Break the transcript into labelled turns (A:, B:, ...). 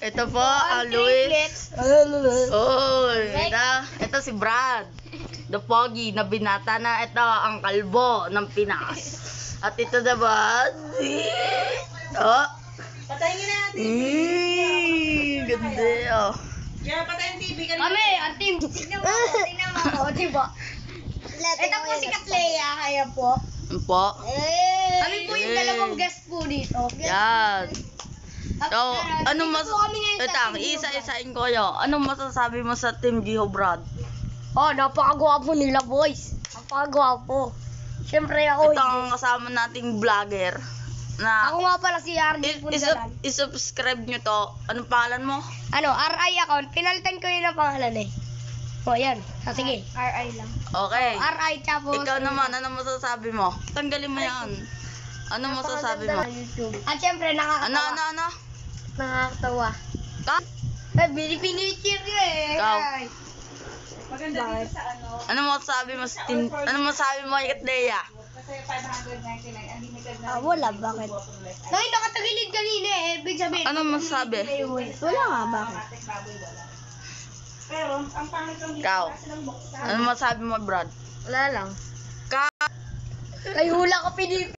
A: Ito po, ang Luis. Oy, ito si Brad. The Pogi na binata na. Ito ang kalbo ng Pinas. At ito naman. Oh.
B: Patayin na natin.
A: Ganda oh.
B: Yeah, patayin TV kanina.
C: Kami, ang team. Tignan mo ako, diba? Ito po si Katlea, kaya po.
A: Ano po?
C: Kami po yung dalawang guest po dito.
A: Yan. So, ano mas...
C: Dito po kami ngayon sa
A: Ito,
C: Team
A: isa-isain ko yun. Anong masasabi mo sa Team Giho, Brad?
C: Oh, napakagwapo nila, boys. Napakagwapo. Siyempre ako.
A: Ito ang kasama nating vlogger. Na
C: Ako nga pala si Arnie Pundalan.
A: isubscribe nyo to. Anong pangalan mo?
C: Ano, RI account. Pinalitan ko yun ang pangalan eh. O, yan. Sige. RI lang.
A: Okay.
C: RI tapos.
A: Ikaw naman, ano masasabi mo? Tanggalin mo yan. Ano masasabi mo?
C: At syempre, nakakatawa.
A: Ano?
C: Nakakatawa.
A: Ka?
C: Pinichir nyo eh.
A: Ikaw.
C: Ay.
B: Maganda dito sa ano.
A: Ano masasabi mo sa team? Ano masasabi mo kay Katlea?
B: Kasi 599, unlimited na.
C: Wala, bakit? Ay, nakatagilid kanina eh. Ibig sabihin.
A: Ano masasabi?
C: Wala nga, bakit?
B: Pero, ang pangit ng dito,
A: Ikaw.
B: kasi ng buksan.
A: Ano masasabi mo, Brad?
C: Wala lang.
A: Ka?
C: Ay, hula ka pinipili.